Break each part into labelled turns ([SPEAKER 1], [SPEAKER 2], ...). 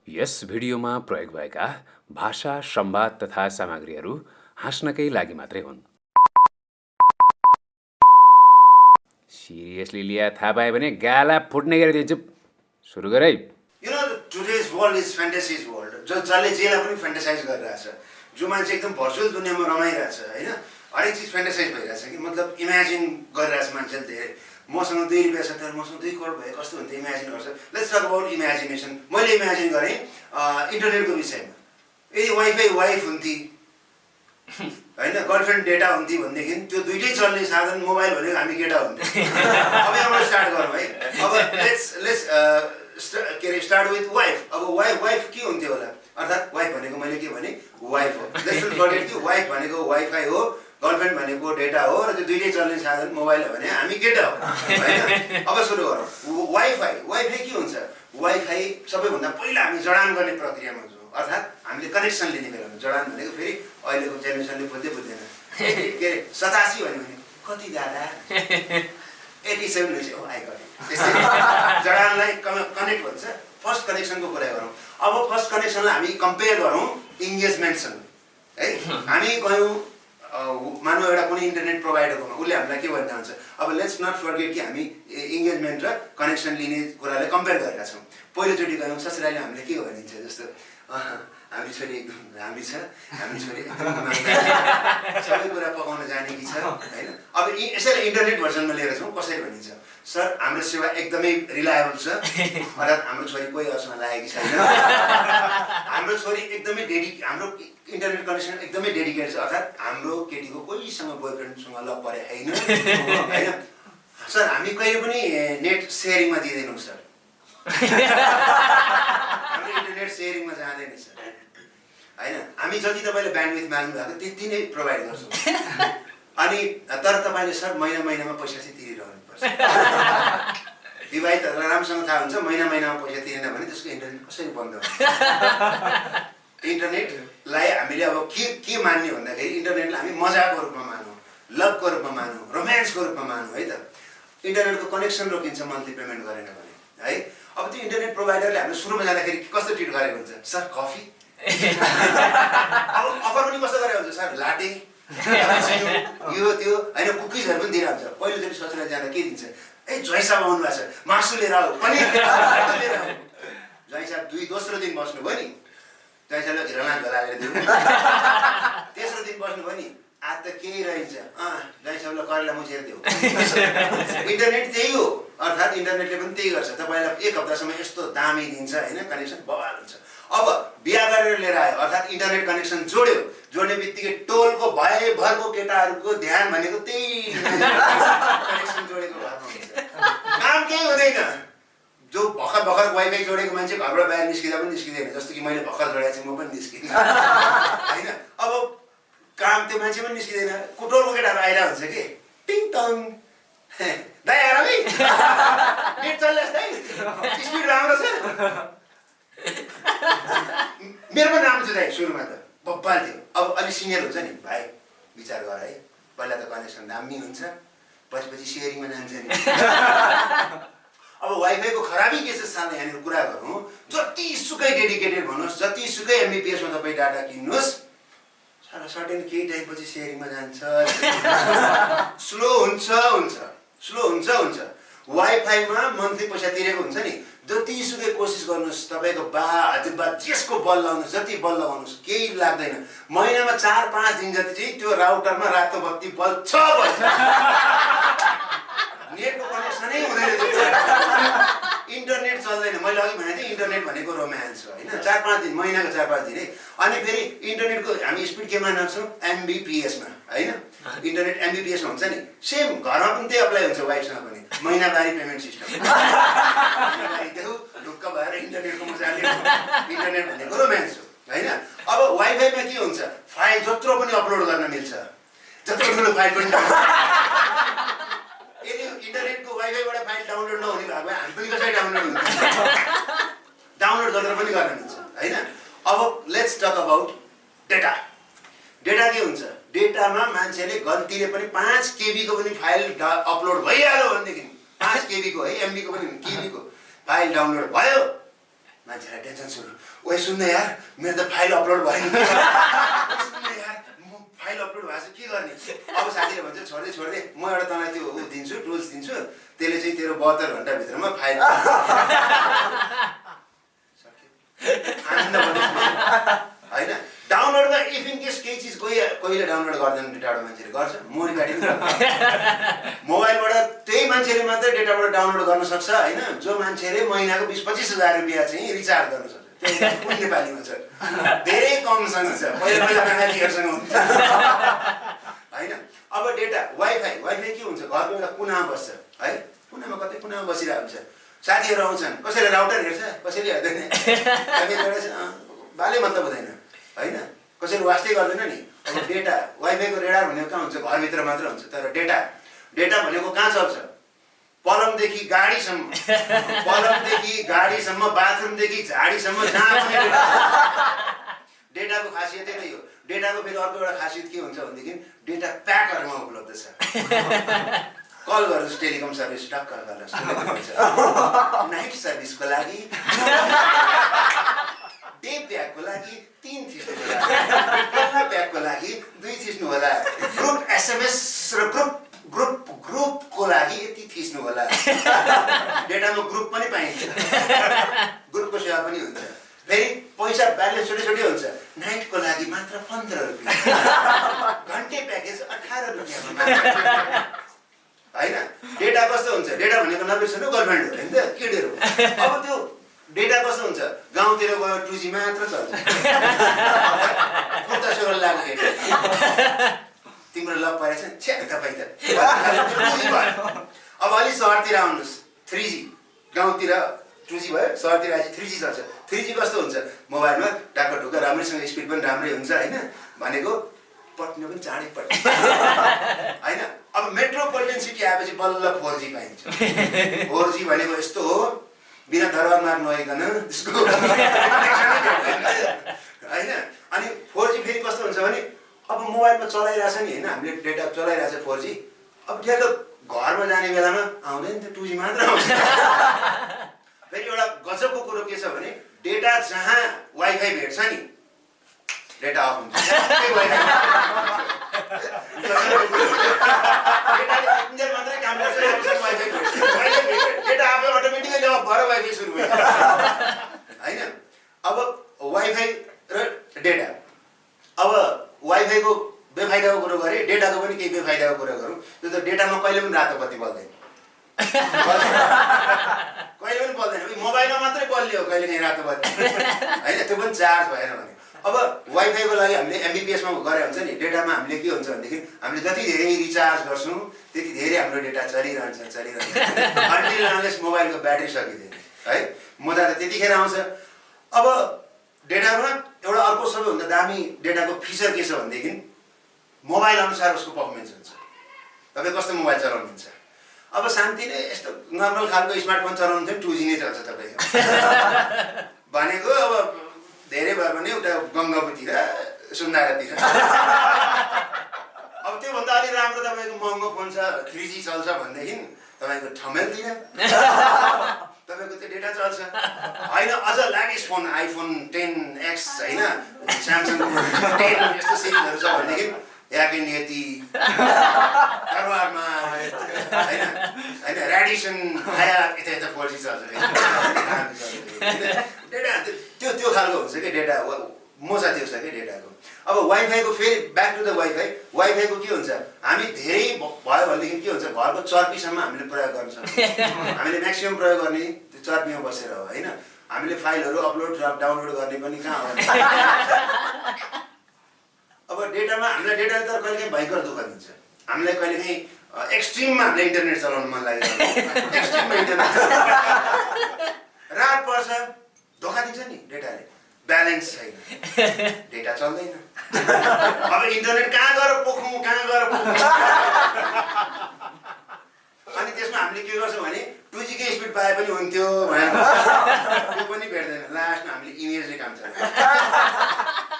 [SPEAKER 1] यस भिडियोमा प्रयोग भएका भाषा, संवाद तथा सामग्रीहरू हाँस्नकै लागि मात्रै हुन्। सिरियसली लिया थाहा पाए भने गाला फुट्ने गरिदिन्छु। सुरु गर है।
[SPEAKER 2] You know, today's world is fantasy's world. जसले जेलाई पनि फ्यान्टासाइज गरिरहेछ, जो मान्छे एकदम भर्चुअल दुनियाँमा रमाइरहेछ होइन, हरेक चिज फ्यान्टासाइज भइरहेछ कि मतलब इमेजिन गरिरहेछ मान्छेले धेरै। मसँग 2 रुपियाँ छ तर मसँग 2 करोड भयो कस्तो हुन्थ्यो इमेजिन गर्छ। Let's talk about imagination. मैले इमेजिन गरेँ इन्टरनेटको विषयमा। यदि वाइफाई वाइफ हुन्थी होइन, गर्लफ्रेन्ड डेटा हुन्थी भनेदेखि त्यो दुइटै चल्ने साधन मोबाइल भनेको हामी केटा हुन्थ्यो। अब यहाँबाट स्टार्ट गरौँ है। अब लेट्स के अरे स्टार्ट विथ वाइफ। अब वाइफ के हुन्थ्यो होला, अर्थात् वाइफ भनेको मैले के भने वाइफ हो। लेट्स नट फर्गेट कि वाइफ भनेको वाइफाई हो, गर्लफ्रेन्ड भनेको डेटा हो र त्यो दुइटै चल्ने साधन मोबाइल हो भने हामी केटा हो होइन। अब सुरु गरौँ। वाइफाई के हुन्छ? वाइफाई सबैभन्दा पहिला हामी जडान गर्ने प्रक्रियामा छौँ, अर्थात् हामीले कनेक्सन लिने बेलामा। जडान भनेको फेरि अहिलेको जेनेरेसनले बुझ्दैन। के अरे 87 भन्यो भने कति दादा 87 भनेपछि हो आई गट इट। त्यसै जडानलाई कनेक्ट भन्छ। फर्स्ट कनेक्सनको कुरा गरौँ। अब फर्स्ट कनेक्सनलाई हामी कम्पेयर गरौँ इङ्गेजमेन्टसँग है। हामी गयौँ मानव एउटा कुनै इन्टरनेट प्रोभाइडरकोमा, उसले हामीलाई के भन्दा हुन्छ। अब लेट्स नट फर्गेट कि हामी इङ्गेजमेन्ट र कनेक्सन लिने कुरालाई कम्पेयर गरेका छौँ। पहिलोचोटि गयौँ ससुराले हामीले के भनिन्छ, जस्तो हामी छोरी एकदम राम्री छ, हामी छोरी सबै कुरा पकाउन जानेकी छ होइन। अब यसैलाई इन्टरनेट भर्जनमा लिएर छौँ। कसरी भनिन्छ, सर हाम्रो सेवा एकदमै रिलायबल छ, अर्थात् हाम्रो छोरी कोही असमा लागेकी छैन, हाम्रो छोरी एकदमै हाम्रो इन्टरनेट कनेक्सन एकदमै डेडिकेट छ, अर्थात् हाम्रो केटीको कोहीसँग बोयफ्रेन्डसँग लभ परे होइन होइन। सर हामी कहिले पनि नेट सेयरिङमा दिँदैनौँ सर, हाम्रो इन्टरनेट सेयरिङमा जाँदैन सर होइन। हामी जति तपाईँले ब्यान्डविथ माग्नु भएको त्यति नै प्रोभाइड गर्छौँ। अनि तर तपाईँले सर महिनामा पैसा चाहिँ तिरिरहनुपर्छ। विवाहितहरूलाई राम्रोसँग थाहा हुन्छ, महिनामा पैसा तिरेन भने त्यसको इन्टरनेट कसरी बन्द हुन्छ। इन्टरनेटलाई हामीले अब के मान्ने भन्दाखेरि इन्टरनेटलाई हामी मजाको रूपमा मानौँ, लभको रूपमा मानौँ, रोमान्सको रूपमा मानौँ है त। इन्टरनेटको कनेक्सन रोकिन्छ मन्थली पेमेन्ट गरेन भने है। अब त्यो इन्टरनेट प्रोभाइडरले हामीले सुरुमा जाँदाखेरि कस्तो ट्रिट गरेको हुन्छ, सर कफी। अब अफर पनि कस्तो गरेको हुन्छ, सर लाटे यो त्यो होइन, कुकिजहरू पनि दिइरहन्छ। पहिलोचोटि ससुराली जाँदा के दिन्छ, ए ज्वाइँ साहब आउनु भएको छ, मासु लिएर आऊ पनि लिएर आऊ। ज्वाइँ साहब दोस्रो दिन बस्नुभयो नि, ज्वाइँ साहबले घिरलान गलाएर दिनु। तेस्रो दिन बस्नुभयो नि, आज त केही रहेछ, ज्वाइँ साहबलाई करेला मुछेर देऊ। इन्टरनेट त्यही हो, अर्थात् इन्टरनेटले पनि त्यही गर्छ। तपाईँलाई 1 हप्तासम्म यस्तो दामी दिन्छ होइन, कनेक्सन बवाल हुन्छ। अब बिहा गरेर लिएर आयो, अर्थात् इन्टरनेट कनेक्सन जोड्ने बित्तिकै टोलको भरको केटाहरूको ध्यान भनेको त्यही कनेक्सन जोडेको घरमा हुन्छ। काम केही हुँदैन। जो भर्खर वाइफाई जोडेको मान्छे घरबाट बाहिर निस्किँदा पनि निस्किँदैन, जस्तो कि मैले भर्खर जोडेको छु, म पनि निस्किँदैन होइन। अब काम त्यो मान्छे पनि निस्किँदैन, टोलको केटाहरू आइरहेको हुन्छ कि टिङ टङ दाइ आएर है नेट चल्दैछ दाइ, स्पिड राम्रो छ। मेरो पनि राम्रो छ दाइ, सुरुमा त बब्बाल थियो। अब अलिक सिनियर हुन्छ नि भाइ, विचार गर है, पहिला त कनेक्सन दामी हुन्छ, पछि सेयरिङमा जान्छ नि। अब वाइफाईको खराबी के छ सानो यहाँनिर कुरा गरौँ। जतिसुकै डेडिकेटेड भन्नुहोस्, जतिसुकै एमबिपिएसमा तपाईँ डाटा किन्नुहोस्, सारा सर्टेन केही टाइमपछि सेयरिङमा जान्छ, स्लो हुन्छ। वाइफाईमा मन्थली पैसा तिरेको हुन्छ नि, जतिसुकै कोसिस गर्नुहोस्, तपाईँको हजुरबा जेसको बल लगाउनुहोस्, जति बल लगाउनुहोस् केही लाग्दैन। महिनामा 4-5 दिन जति चाहिँ त्यो राउटरमा रातो बत्ती बल्छ, नेटको कनेक्सनै हुँदैन, इन्टरनेट चल्दैन। मैले अघि भनेको थिएँ इन्टरनेट भनेको रोमान्स हो होइन। 4-5 दिन, महिनाको 4-5 दिन है। अनि फेरि इन्टरनेटको हामी स्पिड केमा नाप्छौँ, एमबिपिएसमा होइन। इन्टरनेट एमबिपिएसमा हुन्छ नि, सेम घरमा पनि त्यही अप्लाई हुन्छ, वाइफसँग पनि महिनावारी पेमेन्ट सिस्टम। ढुक्क भएर इन्टरनेटको मजा लिनु, इन्टरनेट भनेको रोमान्स हो होइन। अब वाइफाईमा के हुन्छ, फाइल जत्रो पनि अपलोड गर्न मिल्छ, जत्रो ठुलो फाइल पनि। यदि इन्टरनेटको वाइफाईबाट फाइल डाउनलोड नहुने भएको भए हामी पनि कसरी डाउनलोड हुन्छ, डाउनलोड गरेर पनि गर्न मिल्छ होइन। अब लेट्स टक अबाउट डेटा के हुन्छ। डेटामा मान्छेले गल्तीले पनि 5 केबीको पनि फाइल अपलोड भइहाल्यो भनेदेखि, 5 केबीको है, एमबीको पनि केबीको फाइल डाउनलोड भयो मान्छेलाई टेन्सन सुरु ओइ सुन्नु यार मेरो त फाइल अपलोड भयो नि सुन्नु यार म फाइल अपलोड भएको छ के गर्ने अब साथीले भन्छ छोड्दै म एउटा तँलाई त्यो दिन्छु टुल्स दिन्छु त्यसले चाहिँ तेरो 72 घण्टाभित्रमा फाइल होइन डाउनलोडमा इफ इन केस केही चिज कहिले डाउनलोड गर्दैन डेटाबाट मान्छेले गर्छ मोरी काटी मोबाइलबाट त्यही मान्छेले मात्रै डेटाबाट डाउनलोड गर्न सक्छ होइन जो मान्छेले महिनाको 20-25 हजार रुपियाँ चाहिँ रिचार्ज गर्न सक्छ त्यो कुन नेपालीमा छ धेरै कमसँग छ पहिला नानीहरूसँग हुन्छ होइन अब डेटा वाइफाई के हुन्छ घरको एउटा कुनामा बस्छ है कुनामा कतै कुनामा बसिरहेको हुन्छ साथीहरू आउँछन् कसैले राउटर हेर्छ कसैले हेर्दैन बाले मतलब हुँदैन होइन कसैले वास्तै गर्दैन नि अब डेटा वाइफाईको रेडार भनेको कहाँ हुन्छ घरभित्र मात्र हुन्छ तर डेटा भनेको कहाँ चल्छ पलङदेखि गाडीसम्म बाथरुमदेखि झाडीसम्म जहाँ पनि डेटाको खासियतै त्यही हो डेटाको फेरि अर्को एउटा खासियत के हुन्छ भनेदेखि डेटा प्याकहरूमा उपलब्ध छ कल गर्नुहोस् टेलिकम सर्भिस टक्क गर्नुहोस् नाइट सर्भिसको लागि डे प्याकको लागि 3 थिच्नु होला प्याकको लागि 2 थिच्नु होला ग्रुप एसएमएस र ग्रुपको लागि यति थिच्नु होला डेटामा ग्रुप पनि पाइन्छ ग्रुपको सेवा पनि हुन्छ फेरि पैसा ब्यालेन्स छोटै हुन्छ नाइटको लागि मात्र 15 रुपियाँ घन्टे प्याकेज 18 रुपियाँमा होइन डेटा कस्तो हुन्छ डेटा भनेको 90% गर्लफ्रेन्ड हो नि त केटीहरू अब त्यो डेटा कस्तो हुन्छ गाउँतिर गयो 2G मात्र चल्छ कुर्ता सुरुवाल लाग्यो तिम्रो लभ परेछ नि छ्या तपाईँ त अब अलि सहरतिर आउनुहोस् 3G गाउँतिर 2G भयो सहरतिर आएपछि 3G चल्छ 3G कस्तो हुन्छ मोबाइलमा ढाक्क राम्रैसँग स्पिड पनि राम्रै हुन्छ होइन भनेको पट्नु पनि चाँडै पट्छ होइन अब मेट्रोपोलिटन सिटी आएपछि बल्ल 4G पाइन्छ 4G भनेको यस्तो हो बिना दरबार मार नआइकन त्यसको होइन अनि 4G फेरि कस्तो हुन्छ भने अब मोबाइलमा चलाइरहेछ नि होइन हामीले डेटा चलाइरहेछ 4G अब ठ्याक्क घरमा जाने बेलामा आउँदैन त 2G मात्र आउँछ फेरि एउटा गजबको कुरो के छ भने डेटा जहाँ वाइफाई भेट्छ नि डेटा अफ हुन्छ मात्रै काम गर्छ डेटा आफै अटोमेटिकली अब भएर वाइफाई सुरु भयो होइन अब वाइफाई र डेटा अब वाइफाईको बेफाइदाको कुरो गरेँ डेटाको पनि केही बेफाइदाको कुरो गरौँ त्यो त डेटामा कहिले पनि रातो बत्ती बल्दैन कहिले पनि बल्दैन मोबाइलमा मात्रै बल्यो कहिले काहीँ रातो बत्ती होइन त्यो पनि चार्ज भएन भने अब वाइफाईको लागि हामीले एमबिपिएसमा गरे हुन्छ नि डेटामा हामीले के हुन्छ भनेदेखि हामीले जति धेरै रिचार्ज गर्छौँ त्यति धेरै हाम्रो डेटा चलिरहन्छ अन्टिल अनलेस मोबाइलको ब्याट्री सकिँदैन है मुद्दा त त्यतिखेर आउँछ अब डेटामा एउटा अर्को सबैभन्दा दामी डेटाको फिचर के छ भनेदेखि मोबाइल अनुसार उसको पर्फर्मेन्स हुन्छ तपाईँ कस्तो मोबाइल चलाउनुहुन्छ अब शान्ति नै यस्तो नर्मल खालको स्मार्टफोन चलाउनु थियो 2G नै चल्छ तपाईँको भनेको अब धेरै भयो भने उता गङ्गापुतिर सुन्दारातिर अब त्योभन्दा अलि राम्रो तपाईँको महँगो फोन छ 3G चल्छ भनेदेखि तपाईँको ठमेलतिर तपाईँको त्यो डेटा चल्छ होइन अझ ल्याटेस्ट फोन आइफोन 10X होइन स्यामसङको 10 यस्तो सिरिजहरू छ भनेदेखि याकिन यति दरबारमा होइन रेडिसन आया यता 4G चल्छ डेटा त्यो खालको हुन्छ कि डेटा मोजा त्यो छ कि डेटाको अब वाइफाईको फेरि ब्याक टु द वाइफाईको के हुन्छ हामी धेरै भयो भनेदेखि के हुन्छ घरको चर्पीसम्म हामीले प्रयोग गर्न सक्छौँ हामीले म्याक्सिमम प्रयोग गर्ने त्यो चर्पीमा बसेर हो होइन हामीले फाइलहरू अपलोड डाउनलोड गर्ने पनि कहाँ हो अब डेटामा हामीलाई डेटा त कहिलेकाहीँ भयङ्कर दुःख दिन्छ हामीलाई कहिलेकाहीँ एक्सट्रिममा हामीलाई इन्टरनेट चलाउनु मन लाग्यो एक्सट्रिममा इन्टरनेट रात पर्छ धोका दिन्छ नि डेटाले ब्यालेन्स छैन डेटा चल्दैन अब इन्टरनेट कहाँ गएर पोखौँ अनि त्यसमा हामीले के गर्छौँ भने 2G कै स्पिड पाए पनि हुन्थ्यो भनेर त्यो पनि भेट्दैन लास्टमा हामीले इमेजले काम चलाउँछ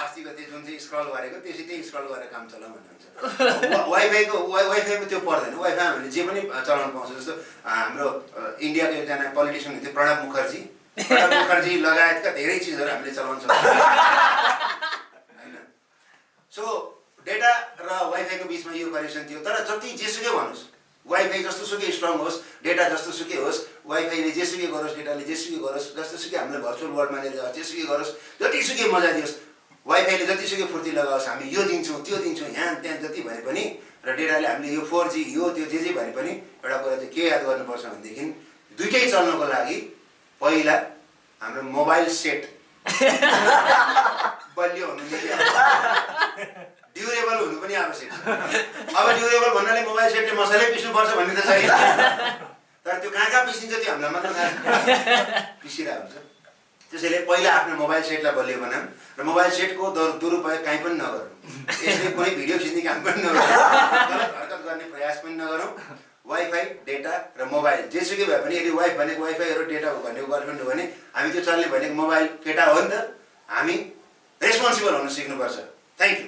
[SPEAKER 2] अस्तिको त्यो जुन चाहिँ स्क्रल गरेको त्यही स्क्रल गरेर काम चलाउँ भन्नुहुन्छ वाइफाईको त्यो पर्दैन वाइफाई हामीले जे पनि चलाउन पाउँछ जस्तो हाम्रो इन्डियाको एकजना पोलिटिसियन हुन्थ्यो प्रणब मुखर्जी प्रणब मुखर्जी लगायतका धेरै चिजहरू हामीले चलाउन सक्छौँ होइन। सो डेटा र वाइफाईको बिचमा यो कनेक्सन थियो। तर जति जेसुकै भन्नुहोस्, वाइफाई जस्तो सुकै स्ट्रङ होस्, डेटा जस्तो सुकै होस्, वाइफाईले जेसुकै गरोस्, डेटाले जेसुकै गरोस्, जस्तो सुकै हामीले भर्चुअल वर्ल्डमा लिएर जेसुकै गरोस्, जतिसुकै मजा दियोस्, वाइफाईले जतिसुकै फुर्ती लगाओस्, हामी यो दिन्छौँ त्यो दिन्छौँ यहाँ त्यहाँ जति भने पनि, र डेटाले हामीले यो 4G यो त्यो जे भने पनि, एउटा कुरा चाहिँ के याद गर्नुपर्छ भनेदेखि दुइटै चल्नको लागि पहिला हाम्रो मोबाइल सेट बलियो हुनु ड्युरेबल हुनु पनि आवश्यक छ। अब ड्युरेबल भन्नाले मोबाइल सेटले मसलै पिस्नुपर्छ भन्ने त छैन, तर त्यो कहाँ पिसिन्छ त्यो हामीलाई मात्र थाहा पिसिरहेको हुन्छ। त्यसैले पहिला आफ्नो मोबाइल सेटलाई बलियो बनाऊँ र मोबाइल सेटको दुरुपयोग कहीँ पनि नगरौँ। यसले कुनै भिडियो खिच्ने काम पनि नगरौँ, गलत हरकत गर्ने प्रयास पनि नगरौँ। वाइफाई, डेटा र मोबाइल जेसुकै भए पनि, यदि वाइफ भनेको वाइफाई हो, डेटा भनेको गर्लफ्रेन्ड हो भने हामी त्यो चल्ने भनेको मोबाइल केटा हो नि त। हामी रेस्पोन्सिबल हुन सिक्नुपर्छ। Thank you.